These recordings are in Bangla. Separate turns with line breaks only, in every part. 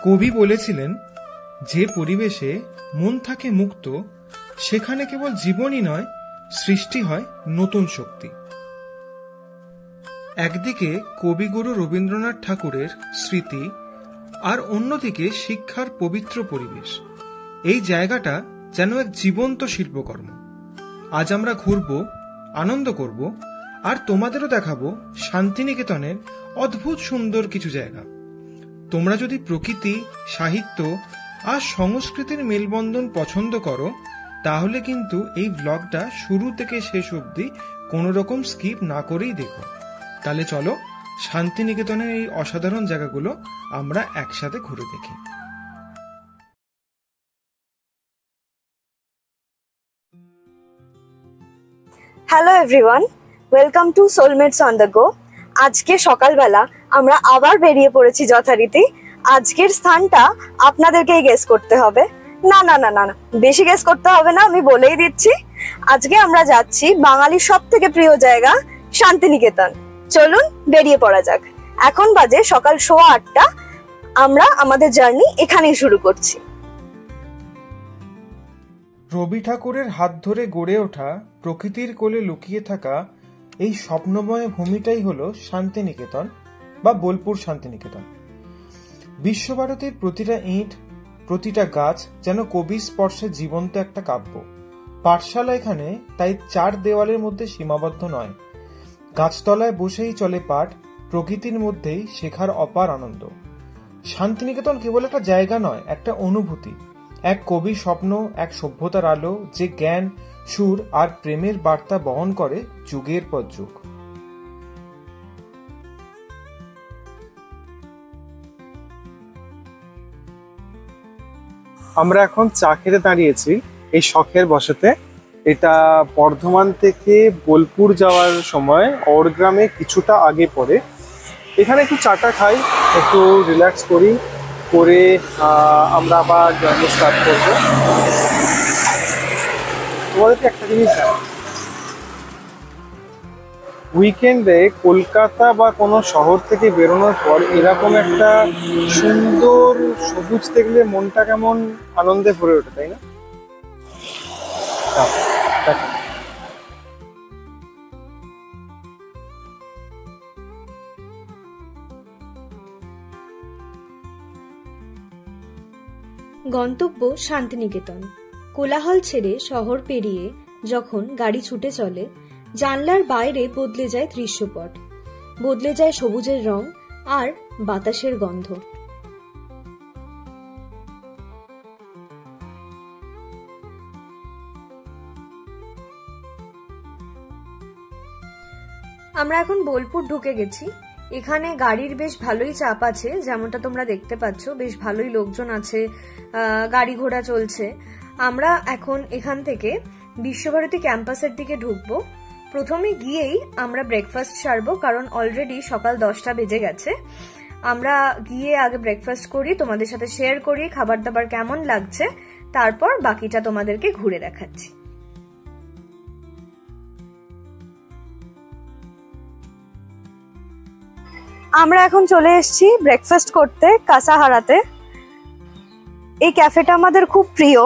কবি বলেছিলেন, যে পরিবেশে মন থাকে মুক্ত সেখানে কেবল জীবনই নয়, সৃষ্টি হয় নতুন শক্তি। একদিকে কবিগুরু রবীন্দ্রনাথ ঠাকুরের স্মৃতি আর অন্যদিকে শিক্ষার পবিত্র পরিবেশ। এই জায়গাটা যেন এক জীবন্ত শিল্পকর্ম। আজ আমরা ঘুরব, আনন্দ করব আর তোমাদেরও দেখাবো শান্তিনিকেতনের অদ্ভুত সুন্দর কিছু জায়গা। তোমরা যদি প্রকৃতি, সাহিত্য আর সংস্কৃতির মেলবন্ধন পছন্দ করো তাহলে কিন্তু এই ব্লগটা শুরু থেকে শেষ অবধি কোনো রকম স্কিপ না করেই দেখো। তাহলে চলো শান্তিনিকেতনের এই অসাধারণ জায়গাগুলো আমরা একসাথে ঘুরে দেখি।
Hello everyone, welcome to Soulmates on the go. আজকে সকালবেলা আমরা আবার বেরিয়ে পড়েছি যথারীতি। আজকের স্থানটা আপনাদেরকেই গেস করতে হবে। না না না না না, বেশি গেস করতে হবে না, আমি বলেই দিচ্ছি। আজকে আমরা যাচ্ছি বাঙালির সব থেকে প্রিয় জায়গা শান্তিনিকেতন। চলুন বেরিয়ে পড়া যাক। এখন বাজে সকাল 8:15। আমরা আমাদের জার্নি এখানেই শুরু করছি।
রবি ঠাকুরের হাত ধরে গড়ে ওঠা প্রকৃতির কোলে লুকিয়ে থাকা এই স্বপ্নময় ভূমিটাই হলো শান্তিনিকেতন বা বোলপুর শান্তিনিকেতন। বিশ্বভারতীর প্রতিটা ইঁট, প্রতিটা গাছ যেন কবির স্পর্শে জীবন্ত একটা কাব্য। পাঠশালা এখানে তাই 4 দেওয়ালের মধ্যে সীমাবদ্ধ নয়। গাছতলায় বসেই চলে পাঠ, প্রকৃতির মধ্যেই শেখার অপার আনন্দ। শান্তিনিকেতন কেবল একটা জায়গা নয়, একটা অনুভূতি, এক কবির স্বপ্ন, এক সভ্যতার আলো যে জ্ঞান, সুর আর প্রেমের বার্তা বহন করে যুগের পর যুগ।
আমরা এখন চা খেতে দাঁড়িয়েছি এই শখের বসাতে। এটা বর্ধমান থেকে বোলপুর যাওয়ার সময় ওরগ্রামে কিছুটা আগে পড়ে। এখানে একটু চাটা খাই, একটু রিল্যাক্স করি, করে আমরা আবার জার্নি স্টার্ট করবো। তোমাদেরকে একটা জিনিস উইকেন্ডে কলকাতা বা কোনো শহর থেকে বেরোনোর পর এরকম একটা সুন্দর সবুজ দেখলে মনটা কেমন আনন্দে ভরে ওঠে, তাই না?
গন্তব্য শান্তিনিকেতন। কোলাহল ছেড়ে শহর পেরিয়ে যখন গাড়ি ছুটে চলে, জানলার বাইরে বদলে যায় দৃশ্যপট, বদলে যায় সবুজের রং আর বাতাসের গন্ধ। আমরা এখন বোলপুর ঢুকে গেছি। এখানে গাড়ির বেশ ভালোই চাপ আছে, যেমনটা তোমরা দেখতে পাচ্ছ, বেশ ভালোই লোকজন আছে, গাড়ি ঘোড়া চলছে। আমরা এখন এখান থেকে বিশ্বভারতী ক্যাম্পাসের দিকে ঢুকবো। প্রথমে গিয়েই আমরা ব্রেকফাস্ট সারবো, কারণ অলরেডি সকাল 10টা বেজে গেছে। আমরা গিয়ে আগে ব্রেকফাস্ট করি, তোমাদের সাথে শেয়ার করি খাবার দাবার কেমন লাগছে, তারপর বাকিটা তোমাদেরকে ঘুরে দেখাচ্ছি।
আমরা এখন চলে এসেছি ব্রেকফাস্ট করতে কাসাহারাতে। এই ক্যাফেটা আমাদের খুব প্রিয়,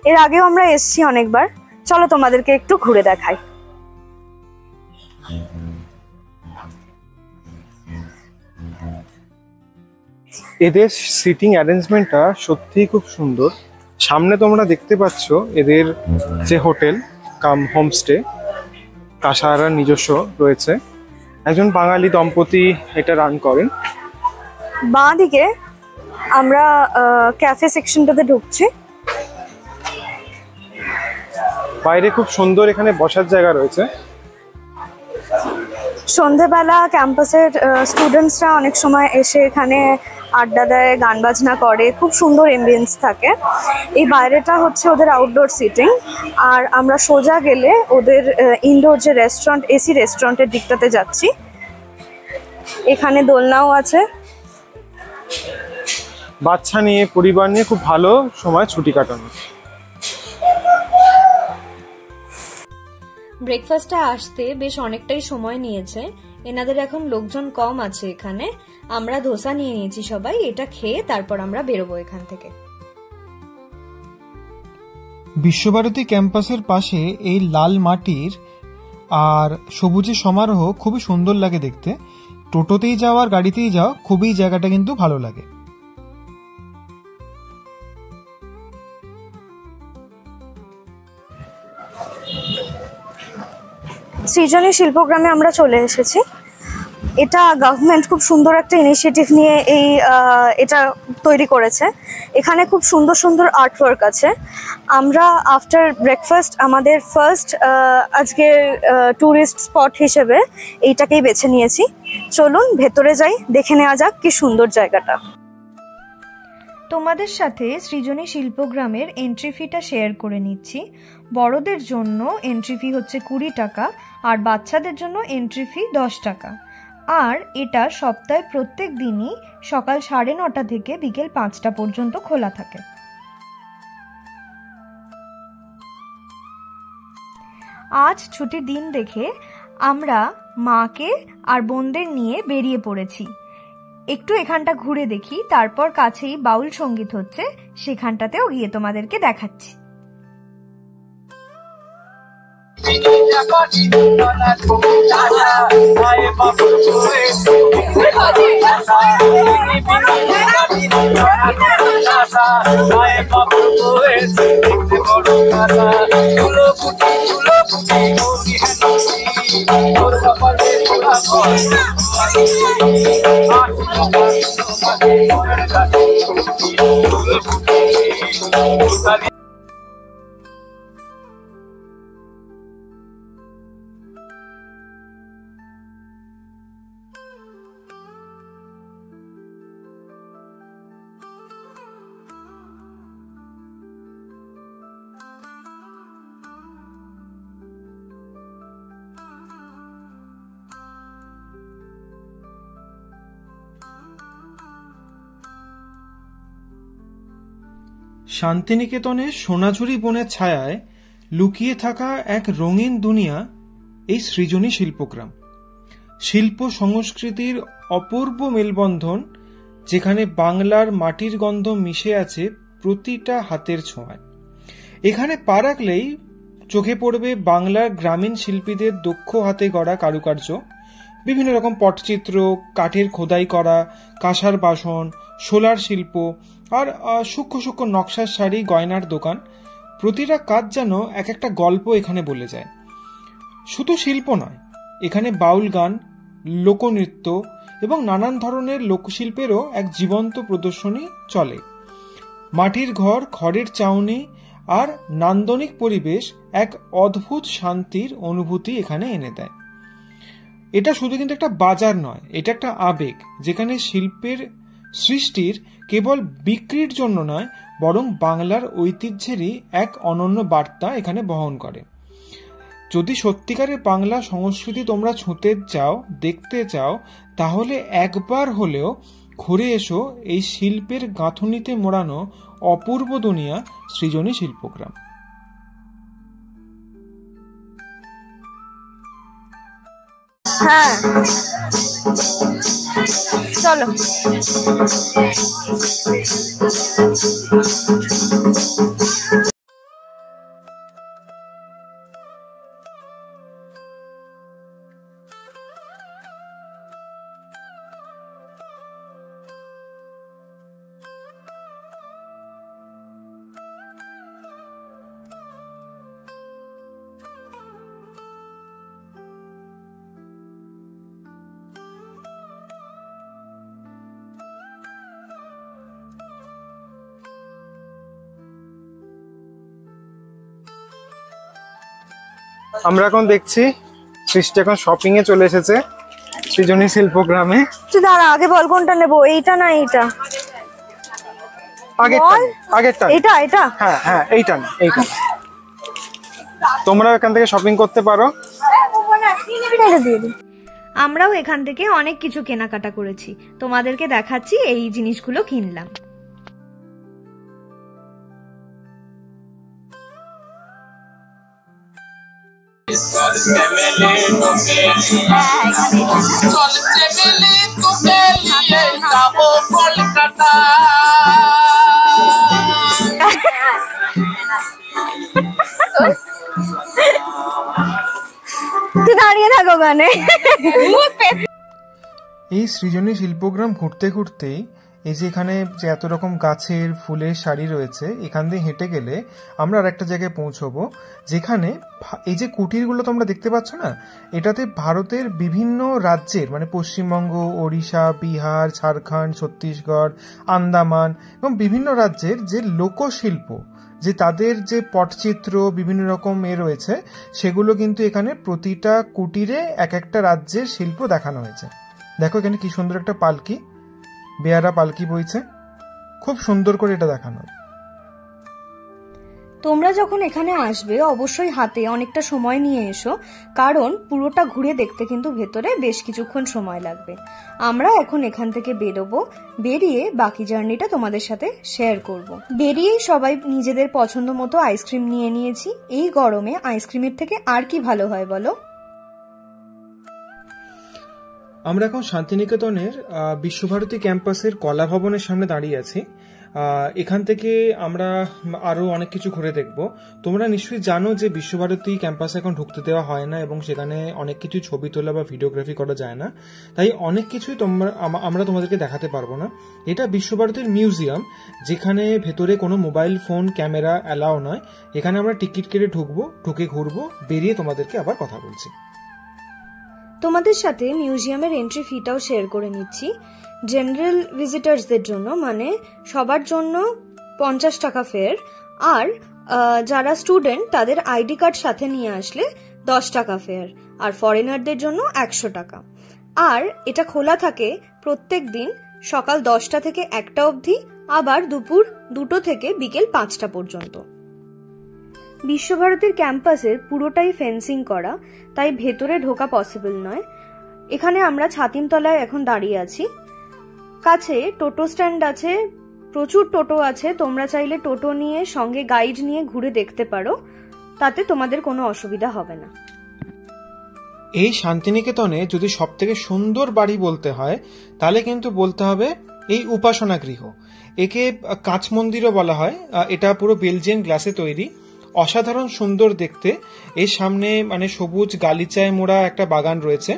এর আগেও আমরা এসেছি অনেকবার। চলো তোমাদেরকে একটু ঘুরে দেখাই।
এদের সিটিং অ্যারেঞ্জমেন্টটা সত্যিই খুব সুন্দর। সামনে তোমরা দেখতে পাচ্ছ এদের যে হোটেল কাম হোমস্টে, কাসাহারার নিজস্ব রয়েছে। একজন বাঙালি দম্পতি এটা রান করেন।
বাঁ দিকে আমরা ক্যাফে সেকশনটাতে ঢুকছি।
বাইরে খুব সুন্দর এখানে বসার জায়গা রয়েছে।
সন্ধেবেলা ক্যাম্পাসের স্টুডেন্টসরা অনেক সময় এসে এখানে আড্ডা দেয়, গান বাজনা করে, খুব সুন্দর এমবিয়েন্স থাকে। এই বাইরেটা হচ্ছে ওদের আউটডোর সিটিং, আর আমরা সোজা গেলে ওদের ইনডোর যে রেস্টুরেন্ট, এসি রেস্টুরেন্টের দিকটাতে যাচ্ছি। এখানে দোলনাও আছে।
বাচ্চা নিয়ে, পরিবার নিয়ে খুব ভালো সময় ছুটি কাটানো।
ব্রেকফাস্টটা আসতে বেশ অনেকটাই সময় নিয়েছে। এনাদের এখন লোকজন কম আছে এখানে, আমরা ধোসা নিয়ে নিয়েছি সবাই, এটা খেয়ে তারপর আমরা বেরোবো এখান থেকে।
বিশ্বভারতী ক্যাম্পাসের পাশে এই লাল মাটির আর সবুজের সমারোহ খুবই সুন্দর লাগে দেখতে। টোটোতেই যাও আর গাড়িতেই যাও, খুবই জায়গাটা কিন্তু ভালো লাগে।
সৃজনী শিল্পগ্রামে আমরা চলে এসেছি। এটা গভর্নমেন্ট খুব সুন্দর একটা ইনিশিয়েটিভ নিয়ে এটা তৈরি করেছে। এখানে খুব সুন্দর সুন্দর আর্টওয়ার্ক আছে। আমরা আফটার ব্রেকফাস্ট আমাদের ফার্স্ট আজকের ট্যুরিস্ট স্পট হিসেবে এইটাকেই বেছে নিয়েছি। চলুন ভেতরে যাই, দেখে নেওয়া যাক কি সুন্দর জায়গাটা।
তোমাদের সাথে সৃজনী শিল্পগ্রামের এন্ট্রি ফিটা শেয়ার করে নিচ্ছি। বড়দের জন্য এন্ট্রি ফি হচ্ছে 20 টাকা আর বাচ্চাদের জন্য এন্ট্রি ফি 10 টাকা। আর এটা সপ্তাহে প্রত্যেক দিনই সকাল 9:30 থেকে বিকেল 5টা পর্যন্ত খোলা থাকে। আজ ছুটির দিন দেখে আমরা মাকে আর বোনদের নিয়ে বেরিয়ে পড়েছি। একটু এখানটা ঘুরে দেখি, তারপর কাছেই বাউল সঙ্গীত হচ্ছে, সেখানটাতেও গিয়ে তোমাদেরকে দেখাচ্ছি।
শান্তিনিকেতনের সোনাঝুরি বনের ছায়ায় লুকিয়ে থাকা এক রঙিন দুনিয়া এই সৃজনী শিল্পগ্রাম। শিল্প সংস্কৃতির অপূর্ব মেলবন্ধন, যেখানে বাংলার মাটির গন্ধ মিশে আছে প্রতিটা হাতের ছোঁয়ায়। এখানে পা রাখলেই চোখে পড়বে বাংলার গ্রামীণ শিল্পীদের দক্ষ হাতে গড়া কারুকার্য, বিভিন্ন রকম পটচিত্র, কাঠের খোদাই করা, কাঁসার বাসন, সোলার শিল্প আর সূক্ষ্ম সূক্ষ্ম নকশার শাড়ি, গয়নার দোকান। প্রতিটা কাজ যেন এক একটা গল্প এখানে বলে যায়। শুধু শিল্প নয়, এখানে বাউল গান, লোকনৃত্য এবং নানান ধরনের লোকশিল্পেরও এক জীবন্ত প্রদর্শনী চলে। মাটির ঘর, খড়ের চাউনি আর নান্দনিক পরিবেশ এক অদ্ভুত শান্তির অনুভূতি এখানে এনে দেয়। এটা শুধু কিন্তু একটা বাজার নয়, এটা একটা আবেগ, যেখানে শিল্পের সৃষ্টির কেবল বিক্রির জন্য নয়, বরং বাংলার ঐতিহ্যেরই এক অনন্য বার্তা এখানে বহন করে। যদি সত্যিকারের বাংলা সংস্কৃতি তোমরা ছুঁতে চাও, দেখতে চাও, তাহলে একবার হলেও ঘুরে এসো এই শিল্পের গাঁথুনিতে মোড়ানো অপূর্ব দুনিয়া সৃজনী শিল্পগ্রাম।
হ্যাঁ চলো।
আমরা এখন দেখছি সৃষ্টি এখন শপিং এ চলে এসেছে সৃজনী শিল্পগ্রামে।
তুই দাঁড়া, আগে বল কোনটা নেবো, এইটা না এইটা?
আগেরটা।
এটা এটা?
হ্যাঁ হ্যাঁ, এইটা না, এইটা। তোমরা এখান থেকে শপিং করতে পারো।
আমরাও এখান থেকে অনেক কিছু কেনাকাটা করেছি, তোমাদেরকে দেখাচ্ছি এই জিনিসগুলো কিনলাম।
হ্যাঁ
নিয়ে যাব কলকাতা।
তুই দাঁড়িয়ে থাকো গানে।
এই সৃজনী শিল্পগ্রাম ঘুরতে ঘুরতেই এই যে এখানে যে এত রকম গাছের ফুলের সারি রয়েছে, এখান দিয়ে হেঁটে গেলে আমরা আর একটা জায়গায় পৌঁছবো, যেখানে এই যে কুটিরগুলো তোমরা দেখতে পাচ্ছ না, এটাতে ভারতের বিভিন্ন রাজ্যের মানে পশ্চিমবঙ্গ, ওড়িশা, বিহার, ঝাড়খণ্ড, ছত্তিশগড়, আন্দামান এবং বিভিন্ন রাজ্যের যে লোকশিল্প, যে তাদের যে পটচিত্র বিভিন্ন রকম রয়েছে, সেগুলো কিন্তু এখানে প্রতিটা কুটিরে এক একটা রাজ্যের শিল্প দেখানো হয়েছে। দেখো এখানে কি সুন্দর একটা পালকি, বেয়ারা পালকি বইছে, খুব সুন্দর করে এটা দেখানো।
তোমরা যখন এখানে আসবে অবশ্যই হাতে অনেকটা সময় নিয়ে এসো, কারণ পুরোটা ঘুরে দেখতে কিন্তু ভেতরে বেশ কিছুক্ষণ সময় লাগবে। আমরা এখন এখান থেকে বেরোবো, বেরিয়ে বাকি জার্নিটা তোমাদের সাথে শেয়ার করব। বেরিয়েই সবাই নিজেদের পছন্দ মতো আইসক্রিম নিয়ে নিয়েছি। এই গরমে আইসক্রিমের থেকে আর কি ভালো হয় বলো?
আমরা এখন শান্তিনিকেতনের বিশ্বভারতী ক্যাম্পাসের কলা ভবনের সামনে দাঁড়িয়ে আছি। এখান থেকে আমরা আরো অনেক কিছু ঘুরে দেখব। তোমরা নিশ্চয়ই জানো যে বিশ্বভারতী ক্যাম্পাসে এখন ঢুকতে দেওয়া হয় না এবং সেখানে অনেক কিছু ছবি তোলা বা ভিডিওগ্রাফি করা যায় না, তাই অনেক কিছুই আমরা তোমাদেরকে দেখাতে পারবো না। এটা বিশ্বভারতীর মিউজিয়াম, যেখানে ভেতরে কোনো মোবাইল ফোন ক্যামেরা অ্যালাও নয়। এখানে আমরা টিকিট কেটে ঢুকবো, ঢুকে ঘুরবো, বেরিয়ে তোমাদেরকে আবার কথা বলছি।
তোমাদের সাথে মিউজিয়ামের এন্ট্রি ফিটাও শেয়ার করে নিচ্ছি। জেনারেল ভিজিটার্সদের জন্য মানে সবার জন্য 50 টাকা ফেয়ার, আর যারা স্টুডেন্ট তাদের আইডি কার্ড সাথে নিয়ে আসলে 10 টাকা ফেয়ার, আর ফরেনারদের জন্য 100 টাকা। আর এটা খোলা থাকে প্রত্যেক দিন সকাল 10টা থেকে 1টা অবধি, আবার দুপুর 2টো থেকে বিকেল 5টা পর্যন্ত। বিশ্বভারতীর ক্যাম্পাসের পুরোটাই ফেন্সিং করা, তাই ভেতরে ঢোকা পসিবল নয়। এখানে আমরা ছাতিমতলায় এখন দাঁড়িয়ে আছি। কাছে টোটো স্ট্যান্ড আছে, প্রচুর টোটো আছে, তোমরা চাইলে টোটো নিয়ে সঙ্গে গাইড নিয়ে ঘুরে দেখতে পারো, তাতে তোমাদের কোনো অসুবিধা হবে না।
এই শান্তিনিকেতনে যদি সব থেকে সুন্দর বাড়ি বলতে হয় তাহলে কিন্তু বলতে হবে এই উপাসনা গৃহ। একে কাঁচ মন্দিরও বলা হয়। এটা পুরো বেলজিয়ান গ্লাসে তৈরি, অসাধারণ সুন্দর দেখতে। এর সামনে মানে সবুজ গালিচায় মোড়া একটা বাগান রয়েছে।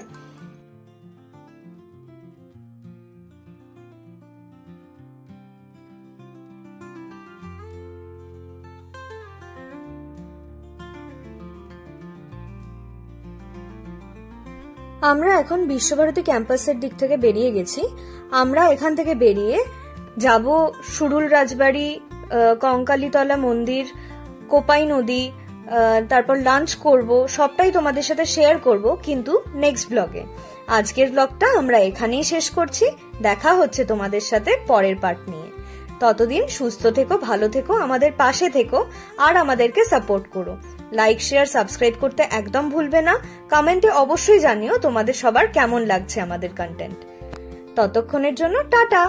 আমরা এখন বিশ্বভারতী ক্যাম্পাসের দিক থেকে বেরিয়ে গেছি। আমরা এখান থেকে বেরিয়ে যাব সুরুল রাজবাড়ি, কঙ্কালীতলা মন্দির, কোপাই নদী, তারপর লাঞ্চ করব, সবটাই তোমাদের সাথে শেয়ার করব কিন্তু নেক্সট ব্লগে। আজকের ব্লগটা আমরা এখানেই শেষ করছি। দেখা হচ্ছে তোমাদের সাথে পরের পার্ট নিয়ে। ততদিন সুস্থ থেকো, ভালো থেকো, আমাদের পাশে থেকো আর আমাদেরকে সাপোর্ট করো। লাইক, শেয়ার, সাবস্ক্রাইব করতে একদম ভুলবে না। কমেন্টে অবশ্যই জানিও তোমাদের সবার কেমন লাগছে আমাদের কন্টেন্ট। ততক্ষণের জন্য টাটা।